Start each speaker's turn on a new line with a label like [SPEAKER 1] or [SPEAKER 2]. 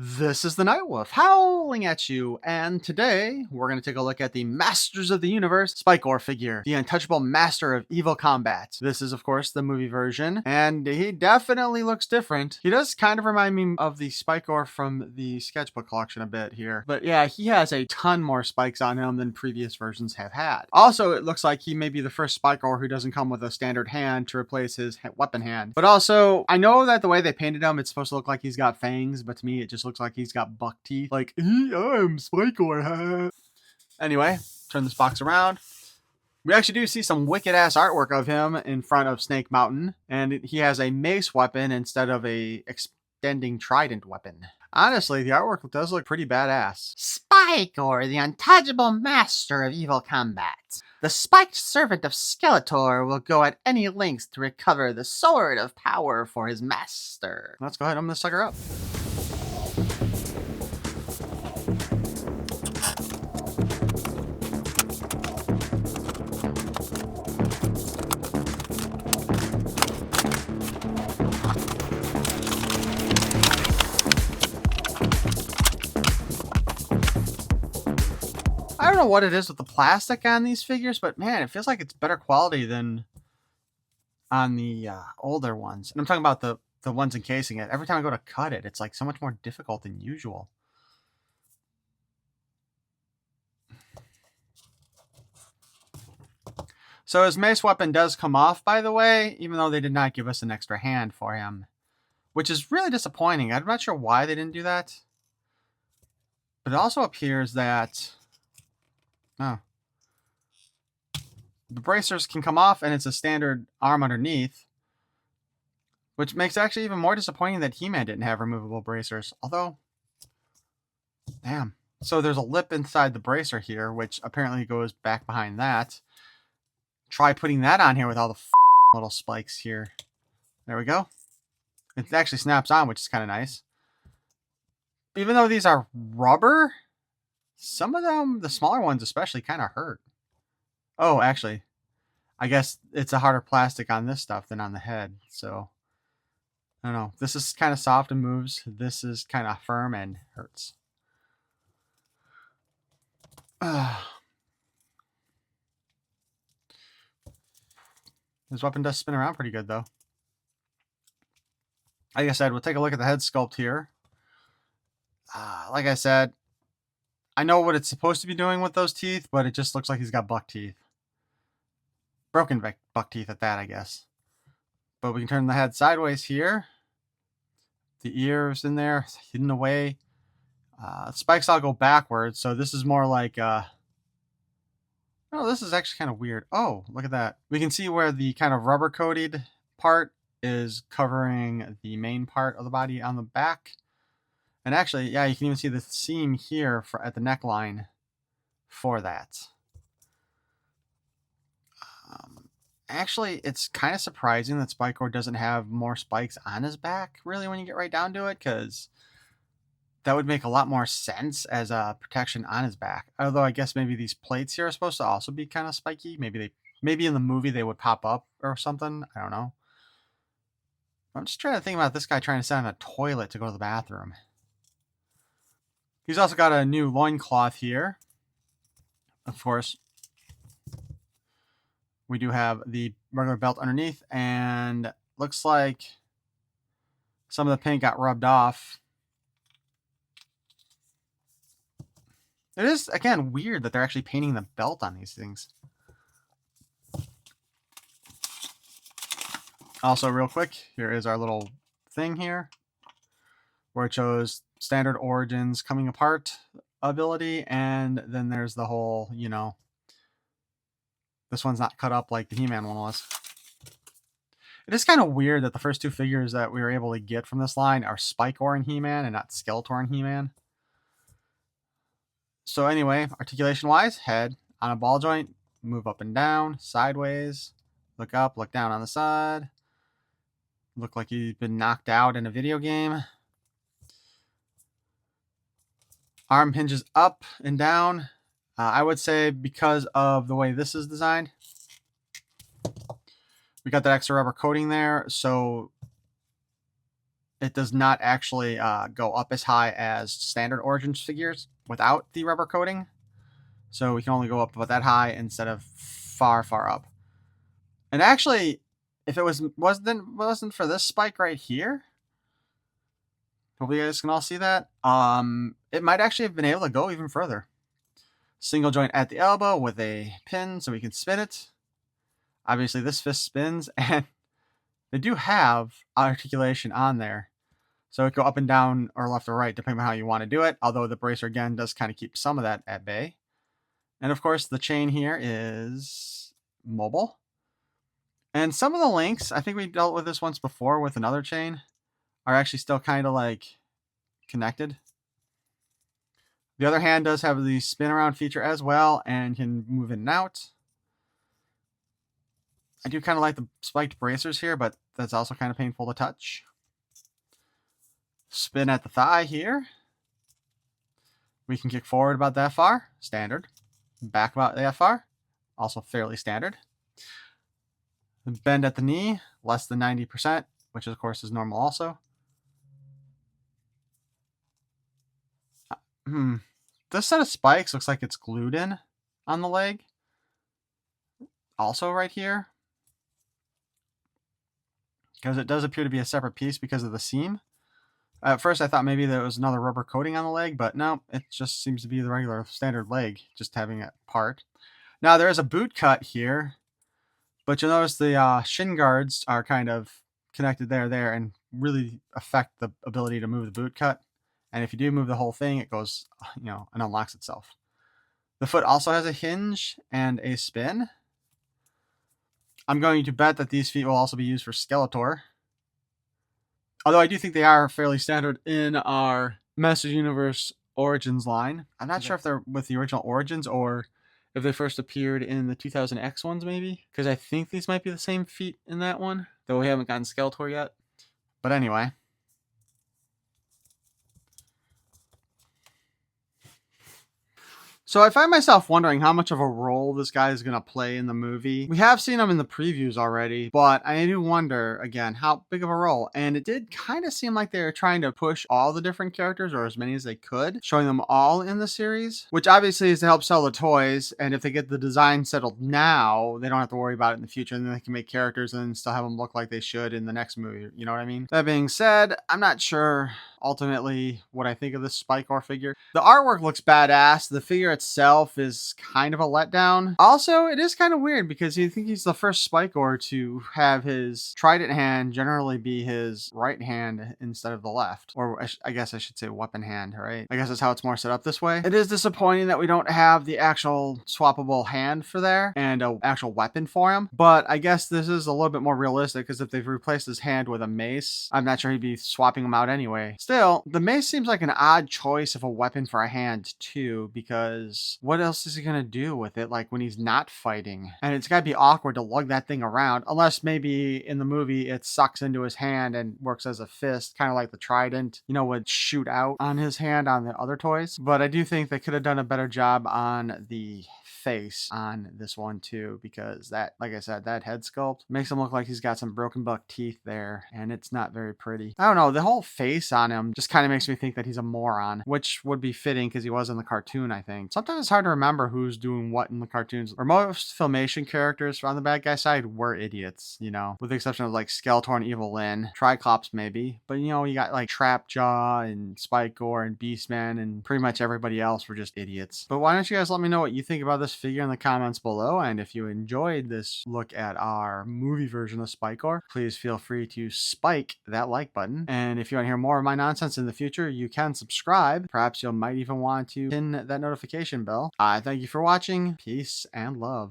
[SPEAKER 1] This is the Nightwolf howling at you, and today we're going to take a look at the Masters of the Universe Spikor figure, the Untouchable Master of Evil Combat. This is, of course, the movie version, and he definitely looks different. He does kind of remind me of the Spikor from the sketchbook collection a bit here, but yeah, he has a ton more spikes on him than previous versions have had. Also, it looks like he may be the first Spikor who doesn't come with a standard hand to replace his weapon hand. But also, I know that the way they painted him, it's supposed to look like he's got fangs, but to me, it just looks like he's got buck teeth. Like, I'm Spikor. Anyway, turn this box around. We actually do see some wicked ass artwork of him in front of Snake Mountain, and he has a mace weapon instead of a extending trident weapon. Honestly, the artwork does look pretty badass. Spikor, the untouchable master of evil combat. The spiked servant of Skeletor will go at any lengths to recover the sword of power for his master. Let's go ahead and open this sucker up. I don't know what it is with the plastic on these figures, but man, it feels like it's better quality than on the older ones. And I'm talking about the ones encasing it. Every time I go to cut it, it's like so much more difficult than usual. So his mace weapon does come off, by the way, even though they did not give us an extra hand for him, which is really disappointing. I'm not sure why they didn't do that. But it also appears that the bracers can come off and it's a standard arm underneath, which makes it actually even more disappointing that He-Man didn't have removable bracers. Although, damn. So there's a lip inside the bracer here, which apparently goes back behind that. Try putting that on here with all the little spikes here. There we go. It actually snaps on, which is kind of nice. Even though these are rubber, some of them, the smaller ones especially, kind of hurt. Oh, actually, I guess it's a harder plastic on this stuff than on the head. So, I don't know. This is kind of soft and moves. This is kind of firm and hurts. His weapon does spin around pretty good, though. Like I said, we'll take a look at the head sculpt here. Like I said, I know what it's supposed to be doing with those teeth, but it just looks like he's got buck teeth. Broken buck teeth at that, I guess. But we can turn the head sideways here. The ears in there, hidden away. Spikes all go backwards, so this is more like... Oh, this is actually kind of weird. Oh, look at that. We can see where the kind of rubber-coated part is covering the main part of the body on the back. And actually, yeah, you can even see the seam here at the neckline for that. Actually, it's kind of surprising that Spikor doesn't have more spikes on his back, really, when you get right down to it, because that would make a lot more sense as a protection on his back. Although I guess maybe these plates here are supposed to also be kind of spiky. Maybe in the movie they would pop up or something. I don't know. I'm just trying to think about this guy trying to sit on a toilet to go to the bathroom. He's also got a new loincloth here. Of course, we do have the regular belt underneath, and looks like some of the paint got rubbed off. It is, again, weird that they're actually painting the belt on these things. Also, real quick, here is our little thing here, where it shows standard origins coming apart ability, and then there's the whole, this one's not cut up like the He-Man one was. It is kind of weird that the first two figures that we were able to get from this line are Spikor and He-Man and not Skeletor and He-Man. So anyway, articulation-wise, head on a ball joint, move up and down, sideways, look up, look down on the side. Look like he's been knocked out in a video game. Arm hinges up and down. I would say because of the way this is designed. We got that extra rubber coating there, so it does not actually go up as high as standard Origins figures without the rubber coating. So we can only go up about that high instead of far, far up. And actually, if it wasn't for this spike right here, hopefully you guys can all see that. It might actually have been able to go even further. Single joint at the elbow with a pin so we can spin it. Obviously this fist spins, and they do have articulation on there. So it can go up and down or left or right depending on how you want to do it. Although the bracer again does kind of keep some of that at bay. And of course the chain here is mobile. And some of the links, I think we dealt with this once before with another chain, are actually still kind of like connected. The other hand does have the spin around feature as well and can move in and out. I do kind of like the spiked bracers here, but that's also kind of painful to touch. Spin at the thigh here. We can kick forward about that far, standard. Back about that far, also fairly standard. Bend at the knee, less than 90%, which of course is normal also. This set of spikes looks like it's glued in on the leg. Also right here. Because it does appear to be a separate piece because of the seam. At first I thought maybe there was another rubber coating on the leg, but no, it just seems to be the regular standard leg, just having it apart. Now there is a boot cut here, but you'll notice the shin guards are kind of connected there, and really affect the ability to move the boot cut. And if you do move the whole thing, it goes, and unlocks itself. The foot also has a hinge and a spin. I'm going to bet that these feet will also be used for Skeletor. Although I do think they are fairly standard in our Masters Universe Origins line. I'm not sure if they're with the original Origins or if they first appeared in the 2000X ones maybe. Because I think these might be the same feet in that one, though we haven't gotten Skeletor yet. But anyway. So I find myself wondering how much of a role this guy is going to play in the movie. We have seen him in the previews already, but I do wonder, again, how big of a role. And it did kind of seem like they were trying to push all the different characters, or as many as they could, showing them all in the series, which obviously is to help sell the toys. And if they get the design settled now, they don't have to worry about it in the future, and then they can make characters and still have them look like they should in the next movie. You know what I mean? That being said, I'm not sure ultimately what I think of this Spikor figure. The artwork looks badass. The figure itself is kind of a letdown. Also, it is kind of weird because you think he's the first Spikor to have his trident hand generally be his right hand instead of the left. Or I guess I should say weapon hand, right? I guess that's how it's more set up this way. It is disappointing that we don't have the actual swappable hand for there and an actual weapon for him. But I guess this is a little bit more realistic because if they've replaced his hand with a mace, I'm not sure he'd be swapping them out anyway. Still, the mace seems like an odd choice of a weapon for a hand too, because what else is he gonna do with it, like when he's not fighting? And it's gotta be awkward to lug that thing around, unless maybe in the movie it sucks into his hand and works as a fist, kind of like the trident, would shoot out on his hand on the other toys. But I do think they could have done a better job on the face on this one too, because that, like I said, that head sculpt makes him look like he's got some broken buck teeth there, and it's not very pretty. I don't know, the whole face on him just kind of makes me think that he's a moron, which would be fitting because he was in the cartoon, I think. Sometimes it's hard to remember who's doing what in the cartoons, or most Filmation characters on the bad guy side were idiots, with the exception of like Skeletor and Evil Lyn, Triclops maybe, but you got like Trapjaw and Spikor and Beastman, and pretty much everybody else were just idiots. But why don't you guys let me know what you think about this figure in the comments below, and if you enjoyed this look at our movie version of Spikor, please feel free to spike that like button. And if you want to hear more of my nonsense in the future, you can subscribe. Perhaps you might even want to hit that notification bell. Thank you for watching. Peace and love.